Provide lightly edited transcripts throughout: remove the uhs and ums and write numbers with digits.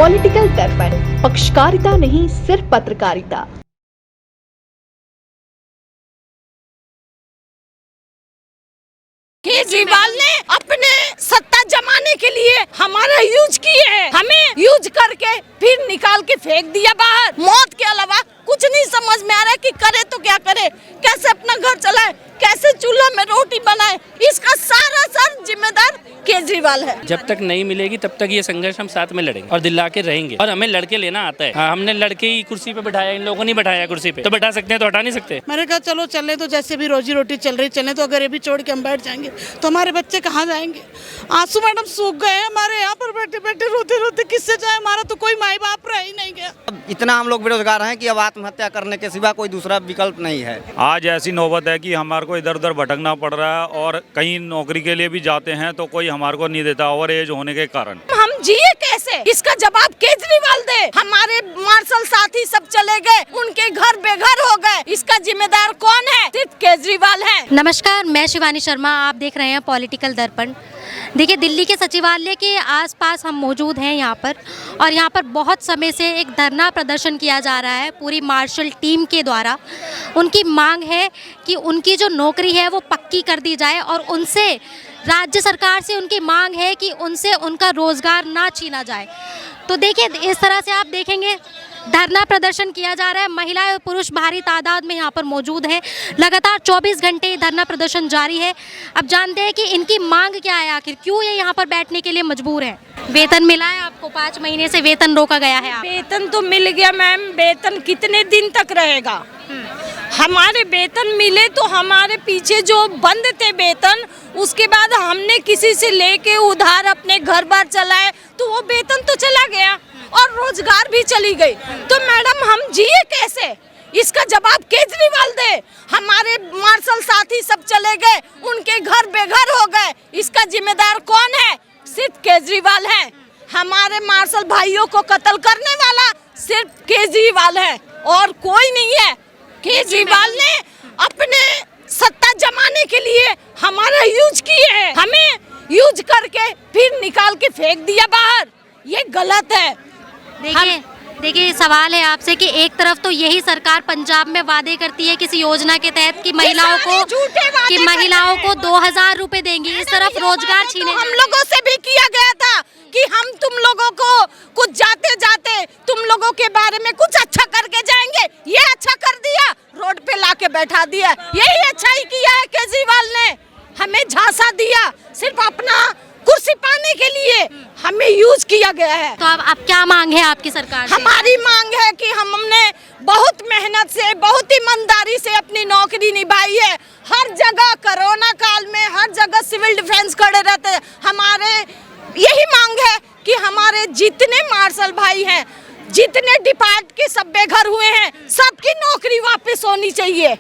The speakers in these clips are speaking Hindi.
पॉलिटिकल दर्पण, पक्षकारिता नहीं सिर्फ पत्रकारिता। केजरीवाल ने अपने सत्ता जमाने के लिए हमारा यूज किए हैं, हमें यूज करके फिर निकाल के फेंक दिया बाहर। मौत के अलावा कुछ नहीं समझ में आ रहा है कि करे तो क्या करे, कैसे अपना घर चलाए, कैसे चूल्हा में रोटी बनाए। इसका सारा जिम्मेदार केजरीवाल है। जब तक नहीं मिलेगी तब तक ये संघर्ष हम साथ में लड़ेंगे और दिला के रहेंगे, और हमें लड़के लेना आता है। हमने लड़के ही कुर्सी पे बैठाया, इन लोगों ने बैठाया कुर्सी पे, तो बैठा सकते हैं तो हटा नहीं सकते। मैंने कहा चलो चलने तो, जैसे भी रोजी रोटी चल रही चलने तो, अगर ये भी छोड़ के हम बैठ जाएंगे तो हमारे बच्चे कहाँ जाएंगे। आंसू मैडम सूख गए हमारे, यहाँ पर बैठे बैठे रोते रोते किससे जाए, हमारा तो कोई माई बाप रह ही नहीं गया। इतना हम लोग बेरोजगार हैं कि अब आत्महत्या करने के सिवा कोई दूसरा विकल्प नहीं है। आज ऐसी नौबत है कि हमारे को इधर उधर भटकना पड़ रहा है, और कहीं नौकरी के लिए भी जाते हैं तो कोई हमारे को नहीं देता ओवर एज होने के कारण। हम जिए कैसे, इसका जवाब केजरीवाल दे। हमारे मार्शल साथी सब चले गए, उनके घर बेघर हो गए, इसका जिम्मेदार कौन है? सिर्फ केजरीवाल है। नमस्कार, मैं शिवानी शर्मा, आप देख रहे हैं पॉलिटिकल दर्पण। देखिए, दिल्ली के सचिवालय के आसपास हम मौजूद हैं यहाँ पर, और यहाँ पर बहुत समय से एक धरना प्रदर्शन किया जा रहा है पूरी मार्शल टीम के द्वारा। उनकी मांग है कि उनकी जो नौकरी है वो पक्की कर दी जाए, और उनसे राज्य सरकार से उनकी मांग है कि उनसे उनका रोजगार ना छीना जाए। तो देखिए, इस तरह से आप देखेंगे धरना प्रदर्शन किया जा रहा है। महिलाएं और पुरुष भारी तादाद में यहाँ पर मौजूद हैं। लगातार 24 घंटे धरना प्रदर्शन जारी है। अब जानते हैं कि इनकी मांग क्या है, आखिर क्यों ये यहाँ पर बैठने के लिए मजबूर हैं। वेतन मिला है आपको? 5 महीने से वेतन रोका गया है। वेतन तो मिल गया मैम, वेतन कितने दिन तक रहेगा? हमारे वेतन मिले तो हमारे पीछे जो बंद थे वेतन, उसके बाद हमने किसी से लेके उधार अपने घर बार चलाए, तो वो वेतन तो चला गया और रोजगार भी चली गई। तो मैडम हम जिए कैसे, इसका जवाब केजरीवाल दे। हमारे मार्शल साथी सब चले गए, उनके घर बेघर हो गए, इसका जिम्मेदार कौन है? सिर्फ केजरीवाल है। हमारे मार्शल भाइयों को कत्ल करने वाला सिर्फ केजरीवाल है और कोई नहीं है। केजरीवाल ने अपने सत्ता जमाने के लिए हमारा यूज किए हैं, हमें यूज करके फिर निकाल के फेंक दिया बाहर। ये गलत है। देखिए सवाल है आपसे कि एक तरफ तो यही सरकार पंजाब में वादे करती है किसी योजना के तहत कि महिलाओं को 2000 रुपए देंगी, इस तरफ रोजगार छीने। हम लोगों से भी किया गया था कि हम तुम लोगों को कुछ जाते जाते तुम लोगों के बारे में कुछ अच्छा करके जाएंगे। ये अच्छा कर दिया, रोड पे लाके बैठा दिया। यही अच्छा ही किया है केजरीवाल ने, हमें झांसा दिया सिर्फ अपना कुर्सी पाने के लिए, हमें यूज किया गया है। तो अब क्या मांग है आपकी सरकार से? हमारी मांग है कि हमने बहुत मेहनत से, बहुत ईमानदारी से अपनी नौकरी निभाई है। हर जगह कोरोना काल में हर जगह सिविल डिफेंस खड़े रहते। हमारे यही मांग है कि हमारे जितने मार्शल भाई हैं, जितने डिपार्ट के सब बेघर हुए हैं, सबकी नौकरी वापस होनी चाहिए।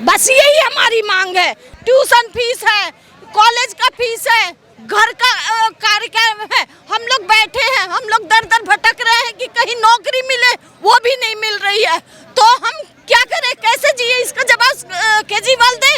बस यही हमारी मांग है। ट्यूशन फीस है, कॉलेज का फीस है, घर का कार्यक्रम है। हम लोग बैठे हैं, हम लोग दर दर भटक रहे हैं कि कहीं नौकरी मिले, वो भी नहीं मिल रही है। तो हम क्या करें, कैसे जिए, इसका जवाब केजरीवाल दे,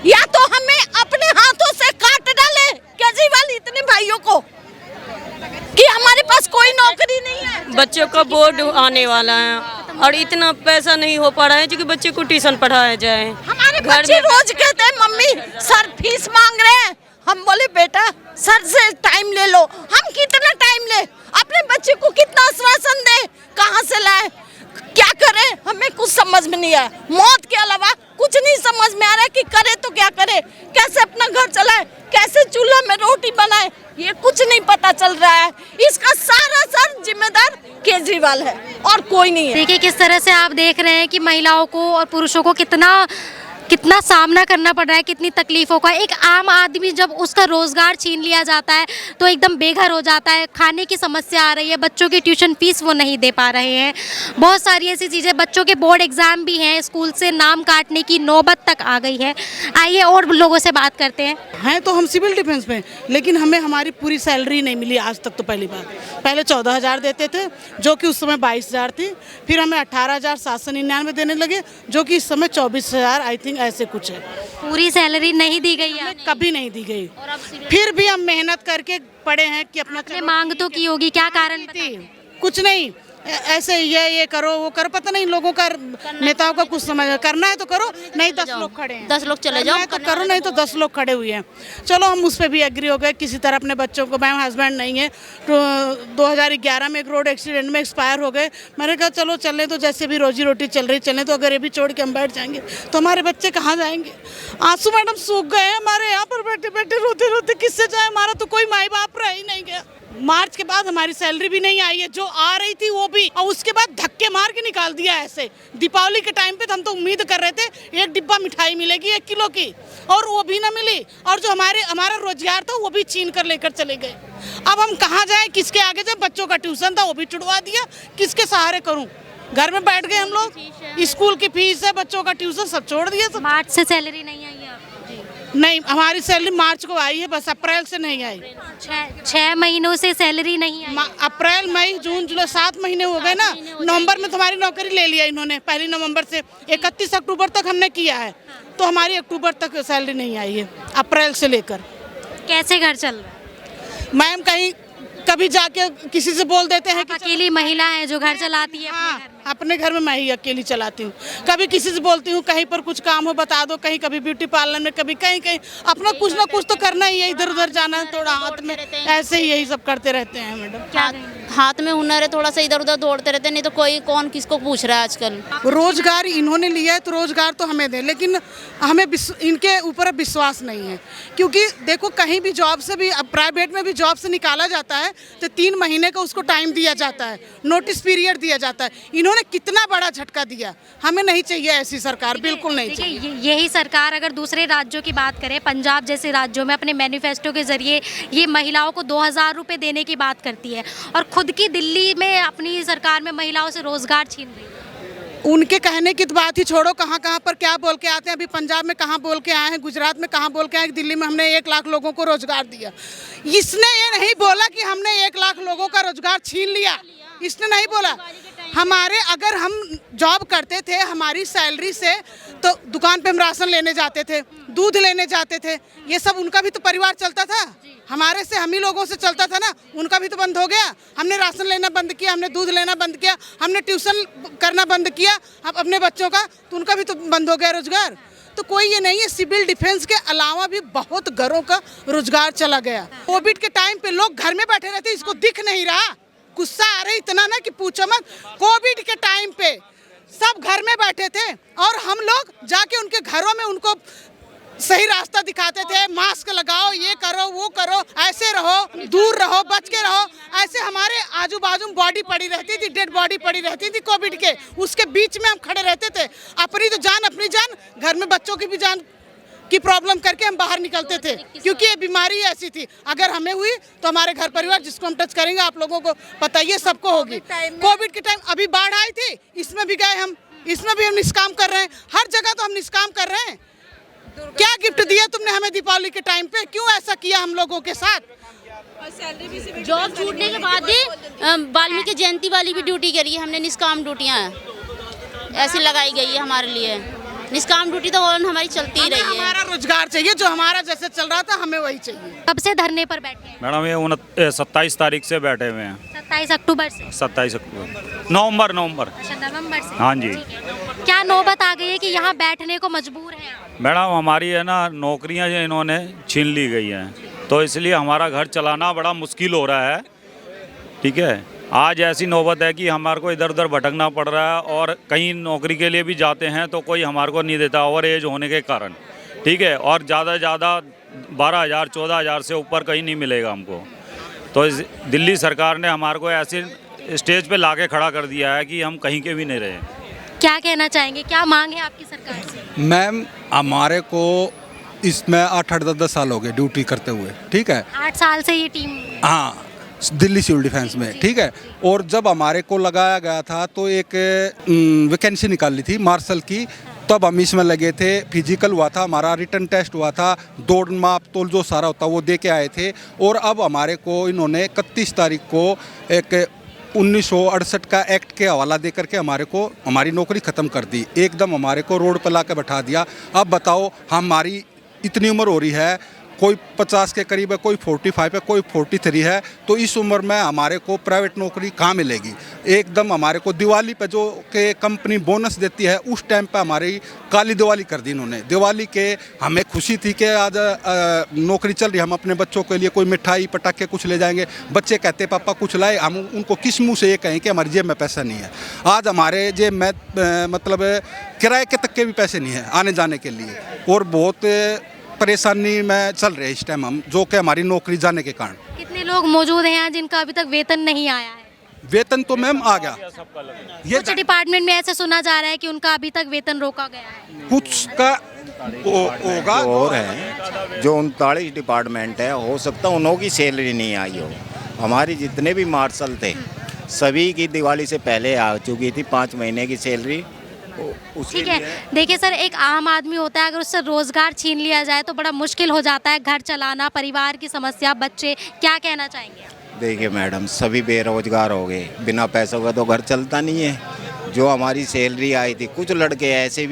या तो हमें अपने हाथों से काट डाले केजरीवाल इतने भाइयों को कि हमारे पास कोई नौकरी नहीं है। बच्चों का बोर्ड आने वाला है और इतना पैसा नहीं हो पा रहा है कि बच्चे को ट्यूशन पढ़ाया जाए। हमारे बच्चे रोज कहते हैं मम्मी सर फीस मांग रहे हैं। हम बोले बेटा सर से टाइम ले लो। हम कितना टाइम ले, अपने बच्चे को कितना आश्वासन दे, कहाँ से लाए, क्या करें, हमें कुछ समझ में नहीं आया। मौत के अलावा कुछ नहीं समझ में आ रहा है कि करे तो क्या करे, कैसे अपना घर चलाए, कैसे चूल्हा में रोटी बनाए, ये कुछ नहीं पता चल रहा है। इसका सारा जिम्मेदार केजरीवाल है और कोई नहीं है। देखिए किस तरह से आप देख रहे हैं कि महिलाओं को और पुरुषों को कितना सामना करना पड़ रहा है, कितनी तकलीफों का। एक आम आदमी जब उसका रोजगार छीन लिया जाता है तो एकदम बेघर हो जाता है। खाने की समस्या आ रही है, बच्चों की ट्यूशन फीस वो नहीं दे पा रहे हैं, बहुत सारी ऐसी चीज़ें, बच्चों के बोर्ड एग्जाम भी हैं, स्कूल से नाम काटने की नौबत तक आ गई है। आइए और लोगों से बात करते हैं। तो हम सिविल डिफेंस में, लेकिन हमें हमारी पूरी सैलरी नहीं मिली आज तक। तो पहली बार पहले 14,000 देते थे, जो कि उस समय 22,000 थी। फिर हमें 18,799 देने लगे, जो कि इस समय 24,000 आई थिंक ऐसे कुछ है। पूरी सैलरी नहीं दी गई है, कभी नहीं दी गई। फिर भी हम मेहनत करके पड़े हैं कि अपना मांग तो की होगी, क्या कारण थी कुछ नहीं ऐसे ये करो वो करो, पता नहीं लोगों का नेताओं का कुछ समझ करना है तो करो, नहीं 10 लोग खड़े हैं, 10 लोग चले जाओ तो करो, नहीं तो 10 लोग खड़े हुए हैं। चलो हम उस पर भी एग्री हो गए किसी तरह अपने बच्चों को, मैम हस्बैंड नहीं है तो 2011 में एक रोड एक्सीडेंट में एक्सपायर हो गए। मैंने कहा चलो चलने तो, जैसे भी रोजी रोटी चल रही चलने तो, अगर ये भी छोड़ के हम बैठ जाएंगे तो हमारे बच्चे कहाँ जाएंगे। आंसू मैडम सूख गए हमारे यहाँ पर बैठे बैठे रोते रोते, किससे जाए, हमारा तो कोई माई बाप रह ही नहीं गया। मार्च के बाद हमारी सैलरी भी नहीं आई है, जो आ रही थी वो भी, और उसके बाद धक्के मार के निकाल दिया ऐसे। दीपावली के टाइम पे हम तो उम्मीद कर रहे थे 1 डिब्बा मिठाई मिलेगी 1 किलो की, और वो भी ना मिली, और जो हमारा रोजगार था वो भी छीन कर लेकर चले गए। अब हम कहाँ जाए, किसके आगे जाए, बच्चों का ट्यूशन था वो भी छुड़वा दिया, किसके सहारे करूँ, घर में बैठ गए हम लोग, स्कूल की फीस है, बच्चों का ट्यूशन सब छोड़ दिया। सब मार्च से सैलरी नहीं आई है आपको? नहीं, हमारी सैलरी मार्च को आई है, बस अप्रैल से नहीं आई। 6 महीनों से सैलरी नहीं आई। अप्रैल मई जून जुलाई 7 महीने हो गए ना। नवंबर में तुम्हारी नौकरी ले लिया इन्होंने, 1 नवंबर से 31 अक्टूबर तक हमने किया है, तो हमारी अक्टूबर तक सैलरी नहीं आई है, अप्रैल से लेकर। कैसे घर चल रहा है? मैम कहीं कभी जाके किसी से बोल देते हैं कि अकेली महिला है जो घर चलाती है अपने घर में। अपने घर में मैं ही अकेली चलाती हूँ। कभी किसी से बोलती हूँ कहीं पर कुछ काम हो बता दो, कहीं कभी ब्यूटी पार्लर में, कभी कहीं कहीं, अपना कुछ ना कुछ तो करना ही है, इधर उधर जाना है, थोड़ा हाथ में, ऐसे ही यही सब करते रहते हैं मैडम। हाथ में हुनर है, थोड़ा सा इधर उधर दौड़ते रहते हैं, नहीं तो कोई कौन किसको पूछ रहा है आजकल। रोजगार इन्होंने लिया है तो रोजगार तो हमें दें, लेकिन हमें इनके ऊपर विश्वास नहीं है, क्योंकि देखो कहीं भी जॉब से भी, प्राइवेट में भी जॉब से निकाला जाता है तो 3 महीने का उसको टाइम दिया जाता है, नोटिस पीरियड दिया जाता है। इन्होंने कितना बड़ा झटका दिया, हमें नहीं चाहिए ऐसी सरकार, बिल्कुल नहीं चाहिए। यही सरकार अगर दूसरे राज्यों की बात करें, पंजाब जैसे राज्यों में अपने मैनिफेस्टो के जरिए ये महिलाओं को 2000 रुपये देने की बात करती है, और खुद की दिल्ली में अपनी सरकार में महिलाओं से रोजगार छीन रही है। उनके कहने की तो बात ही छोड़ो, कहाँ कहाँ पर क्या बोल के आते हैं। अभी पंजाब में कहाँ बोल के आए हैं, गुजरात में कहाँ बोल के आए, दिल्ली में हमने 1 लाख लोगों को रोजगार दिया। इसने ये नहीं बोला कि हमने 1 लाख लोगों का रोजगार छीन लिया, इसने नहीं बोला। हमारे अगर हम जॉब करते थे हमारी सैलरी से, तो दुकान पे हम राशन लेने जाते थे, दूध लेने जाते थे, ये सब उनका भी तो परिवार चलता था, हमारे से हम ही लोगों से चलता था ना, उनका भी तो बंद हो गया। हमने राशन लेना बंद किया, हमने दूध लेना बंद किया, हमने ट्यूशन करना बंद किया अपने बच्चों का, तो उनका भी तो बंद हो गया रोजगार। तो कोई ये नहीं है, सिविल डिफेंस के अलावा भी बहुत घरों का रोजगार चला गया। कोविड के टाइम पे लोग घर में बैठे रहते, इसको दिख नहीं रहा, गुस्सा आ रहा इतना ना कि पूछो मत। कोविड के टाइम पे सब घर में बैठे थे और हम लोग जाके उनके घरों में उनको सही रास्ता दिखाते थे, मास्क लगाओ, ये करो, वो करो, ऐसे रहो, दूर रहो, बच के रहो। ऐसे हमारे आजू बाजू बॉडी पड़ी रहती थी, डेड बॉडी पड़ी रहती थी कोविड के, उसके बीच में हम खड़े रहते थे। अपनी तो जान अपनी जान, घर में बच्चों की भी जान की प्रॉब्लम करके हम बाहर निकलते थे, क्योंकि ये बीमारी ऐसी थी, अगर हमें हुई तो हमारे घर परिवार जिसको हम टच करेंगे, आप लोगों को पता ही है, सबको होगी। कोविड के टाइम अभी बाढ़ आई थी, इसमें भी गए हम, इसमें भी हम निष्काम कर रहे हैं, हर जगह तो हम निष्काम कर रहे हैं। क्या गिफ्ट दिया तुमने हमें दीपावली के टाइम पे, क्यों ऐसा किया हम लोगों के साथ? जॉब छूटने के बाद भी वाल्मीकि जयंती वाली भी ड्यूटी करी है हमने, निष्काम ड्यूटियाँ ऐसी लगाई गई है हमारे लिए। निष्काम ड्यूटी तो हमारी चलती ही रही है। हमारा रोजगार चाहिए, जो हमारा जैसे चल रहा था हमें वही चाहिए। कब से धरने पर बैठे हैं? मैडम ये 27 तारीख से बैठे हुए हैं। 27 अक्टूबर से? 27 अक्टूबर, नवंबर। अच्छा, नवंबर से। हाँ जी। क्या नौबत आ गई है कि यहाँ बैठने को मजबूर हैं? मैडम हमारी है ना नौकरियाँ जो इन्होंने छीन ली गई हैं, तो इसलिए हमारा घर चलाना बड़ा मुश्किल हो रहा है। ठीक है, आज ऐसी नौबत है कि हमारे को इधर उधर भटकना पड़ रहा है, और कहीं नौकरी के लिए भी जाते हैं तो कोई हमारे को नहीं देता, ओवर एज होने के कारण। ठीक है, और ज़्यादा से ज़्यादा 12,000 14,000 से ऊपर कहीं नहीं मिलेगा हमको। तो इस दिल्ली सरकार ने हमारे को ऐसे स्टेज पे लाके खड़ा कर दिया है कि हम कहीं के भी नहीं रहे। क्या कहना चाहेंगे, क्या मांग है आपकी सरकार से? मैम हमारे को इसमें 8-10 साल हो गए ड्यूटी करते हुए। ठीक है, 8 साल से ये टीम? हाँ, दिल्ली सिविल डिफेंस में। ठीक है, और जब हमारे को लगाया गया था तो एक वैकेंसी निकाली थी मार्शल की, तब हम इसमें लगे थे। फिजिकल हुआ था हमारा, रिटर्न टेस्ट हुआ था, दौड़ माप तोल जो सारा होता वो दे के आए थे। और अब हमारे को इन्होंने 31 तारीख को एक 1968 का एक्ट के हवाला दे करके हमारे को हमारी नौकरी ख़त्म कर दी, एकदम हमारे को रोड पर ला के बैठा दिया। अब बताओ, हमारी इतनी उम्र हो रही है, कोई 50 के करीब है, कोई 45 है, कोई 43 है। तो इस उम्र में हमारे को प्राइवेट नौकरी कहाँ मिलेगी? एकदम हमारे को दिवाली पे जो के कंपनी बोनस देती है, उस टाइम पे हमारी काली दिवाली कर दी इन्होंने। दिवाली के हमें खुशी थी कि आज नौकरी चल रही है, हम अपने बच्चों के लिए कोई मिठाई पटाखे कुछ ले जाएंगे। बच्चे कहते पापा कुछ लाए, हम उनको किस मुँह से ये कहें कि हमारी जेब में पैसा नहीं है। आज हमारे जेब में मतलब किराए के तक के भी पैसे नहीं है आने जाने के लिए, और बहुत परेशानी में चल रहे हैं इस टाइम हम, जो कि हमारी नौकरी जाने के कारण। कितने लोग मौजूद हैं यहाँ जिनका अभी तक वेतन नहीं आया है? वेतन तो मैम आ गया, ये कुछ डिपार्टमेंट में ऐसे सुना जा रहा है कि उनका अभी तक वेतन रोका गया है। कुछ का होगा और है जो 39 डिपार्टमेंट है, हो सकता है उन्हों की सैलरी नहीं आई हो। हमारी जितने भी मार्शल थे सभी की दिवाली से पहले आ चुकी थी 5 महीने की सैलरी। ठीक है, देखिए सर, एक आम आदमी होता है, अगर उससे रोजगार छीन लिया जाए तो बड़ा मुश्किल हो जाता है, घर चलाना, परिवार की समस्या, बच्चे, क्या कहना चाहेंगे आप? देखिए मैडम, सभी बेरोजगार हो गए, बिना पैसों का तो घर चलता नहीं है। जो हमारी सैलरी आई थी, कुछ लड़के ऐसे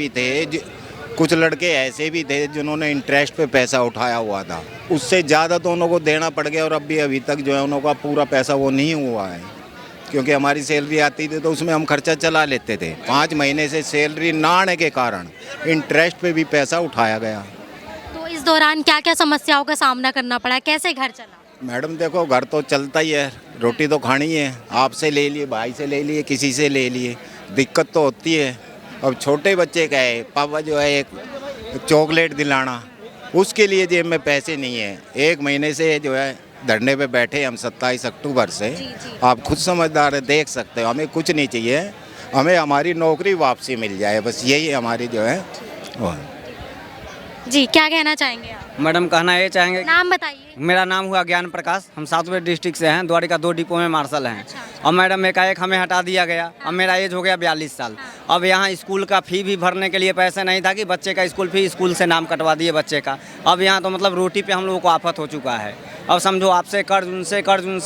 भी थे जिन्होंने इंटरेस्ट पे पैसा उठाया हुआ था, उससे ज़्यादा तो उनको देना पड़ गया, और अभी तक जो है उनका पूरा पैसा वो नहीं हुआ है, क्योंकि हमारी सैलरी आती थी तो उसमें हम खर्चा चला लेते थे। 5 महीने से सैलरी ना आने के कारण इंटरेस्ट पे भी पैसा उठाया गया। तो इस दौरान क्या क्या समस्याओं का सामना करना पड़ा, कैसे घर चला? मैडम देखो, घर तो चलता ही है, रोटी तो खानी है, आपसे ले लिए, भाई से ले लिए, किसी से ले लिए, दिक्कत तो होती है। अब छोटे बच्चे का है, पापा जो है एक चॉकलेट दिलाना, उसके लिए जेब में पैसे नहीं है। 1 महीने से जो है धरने पे बैठे हम 27 अक्टूबर से। आप खुद समझदार है, देख सकते हो, हमें कुछ नहीं चाहिए, हमें हमारी नौकरी वापसी मिल जाए, बस यही हमारी जो है वो है। जी, क्या कहना चाहेंगे आप? मैडम कहना ये चाहेंगे, नाम बताइए। मेरा नाम हुआ ज्ञान प्रकाश, हम सातवें डिस्ट्रिक्ट से हैं, द्वारिका 2 डिपो में मार्शल हैं। और मैडम एकाएक हमें हटा दिया गया। अब मेरा एज हो गया 42 साल। अब यहाँ स्कूल का फ़ी भी भरने के लिए पैसे नहीं था कि बच्चे का स्कूल फ़ी, स्कूल से नाम कटवा दिए बच्चे का। अब यहाँ तो मतलब रोटी पे हम लोगों को आफत हो चुका है। अब समझो, आपसे कर्ज, उनसे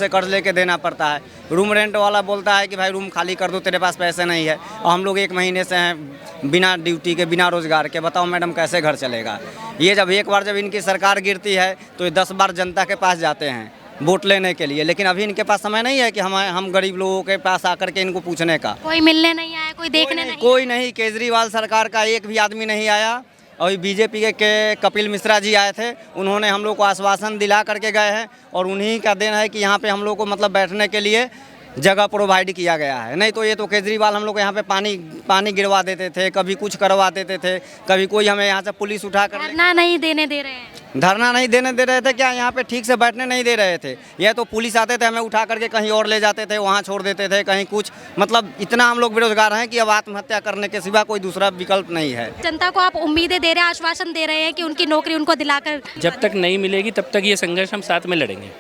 कर्ज लेके देना पड़ता है। रूम रेंट वाला बोलता है कि भाई रूम खाली कर दो, तेरे पास पैसे नहीं है। और हम लोग 1 महीने से हैं बिना ड्यूटी के, बिना रोज़गार के। बताओ मैडम, कैसे घर चलेगा? ये जब एक बार जब इनकी सरकार गिरती है तो ये 10 बार जनता के पास जाते हैं वोट लेने के लिए, लेकिन अभी इनके पास समय नहीं है कि हम गरीब लोगों के पास आकर के इनको पूछने का। कोई मिलने नहीं आया, कोई देखने नहीं? कोई नहीं। केजरीवाल सरकार का एक भी आदमी नहीं आया। और बीजेपी के कपिल मिश्रा जी आए थे, उन्होंने हम लोग को आश्वासन दिला करके गए हैं, और उन्हीं का देन है कि यहाँ पे हम लोग को मतलब बैठने के लिए जगह प्रोवाइड किया गया है। नहीं तो ये तो केजरीवाल हम लोग यहाँ पे पानी गिरवा देते थे, कभी कुछ करवा देते थे, कभी कोई हमें यहाँ से पुलिस उठा कर धरना नहीं देने दे रहे हैं। धरना नहीं देने दे रहे थे क्या? यहाँ पे ठीक से बैठने नहीं दे रहे थे। ये तो पुलिस आते थे, हमें उठा करके कहीं और ले जाते थे, वहाँ छोड़ देते थे, कहीं कुछ। मतलब इतना हम लोग बेरोजगार हैं कि अब आत्महत्या करने के सिवा कोई दूसरा विकल्प नहीं है। जनता को आप उम्मीदें दे रहे हैं, आश्वासन दे रहे हैं कि उनकी नौकरी उनको दिलाकर? जब तक नहीं मिलेगी तब तक ये संघर्ष हम साथ में लड़ेंगे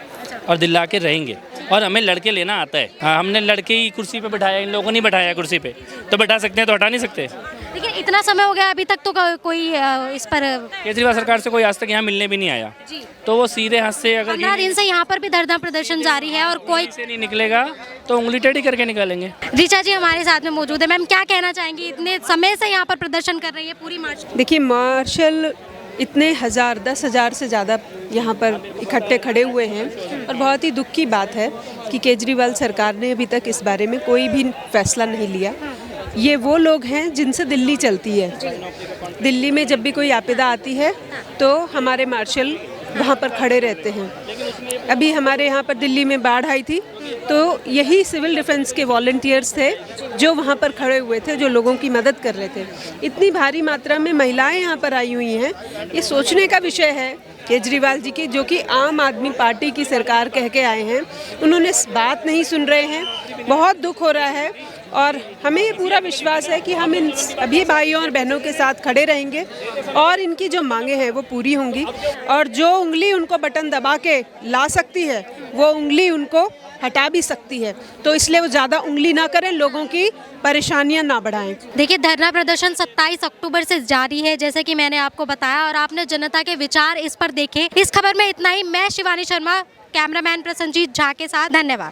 और दिला के रहेंगे, और हमें लड़के लेना आता है। हाँ, हमने लड़के ही कुर्सी पे बिठाया, इन लोगों ने बिठाया कुर्सी पे, तो बैठा सकते हैं तो हटा नहीं सकते। लेकिन इतना समय हो गया, अभी तक तो कोई इस पर केजरीवाल सरकार से कोई आज तक यहाँ मिलने भी नहीं आया जी। तो वो सीधे हाथ से अगर 15 दिन से यहाँ पर भी धरना प्रदर्शन जारी है और कोई से नहीं निकलेगा तो उंगली टेढ़ी करके निकालेंगे। ऋचा जी हमारे साथ में मौजूद है। मैम, क्या कहना चाहेंगी? इतने समय से यहाँ पर प्रदर्शन कर रही है पूरी मार्च। देखिए, मार्शल इतने 10,000 से ज़्यादा यहाँ पर इकट्ठे खड़े हुए हैं, और बहुत ही दुख की बात है कि केजरीवाल सरकार ने अभी तक इस बारे में कोई भी फैसला नहीं लिया। ये वो लोग हैं जिनसे दिल्ली चलती है। दिल्ली में जब भी कोई आपदा आती है तो हमारे मार्शल वहाँ पर खड़े रहते हैं। अभी हमारे यहाँ पर दिल्ली में बाढ़ आई थी तो यही सिविल डिफेंस के वॉलंटियर्स थे जो वहाँ पर खड़े हुए थे, जो लोगों की मदद कर रहे थे। इतनी भारी मात्रा में महिलाएं यहाँ पर आई हुई हैं, ये सोचने का विषय है केजरीवाल जी की, जो कि आम आदमी पार्टी की सरकार कह के आए हैं। उन्होंने बात नहीं सुन रहे हैं, बहुत दुख हो रहा है। और हमें ये पूरा विश्वास है कि हम इन सभी भाइयों और बहनों के साथ खड़े रहेंगे और इनकी जो मांगे हैं वो पूरी होंगी, और जो उंगली उनको बटन दबा के ला सकती है वो उंगली उनको हटा भी सकती है। तो इसलिए वो ज़्यादा उंगली ना करें, लोगों की परेशानियां ना बढ़ाएं। देखिए, धरना प्रदर्शन 27 अक्टूबर से जारी है, जैसे कि मैंने आपको बताया, और आपने जनता के विचार इस पर देखे। इस खबर में इतना ही। मैं शिवानी शर्मा, कैमरामैन प्रसन्नजीत झा के साथ, धन्यवाद।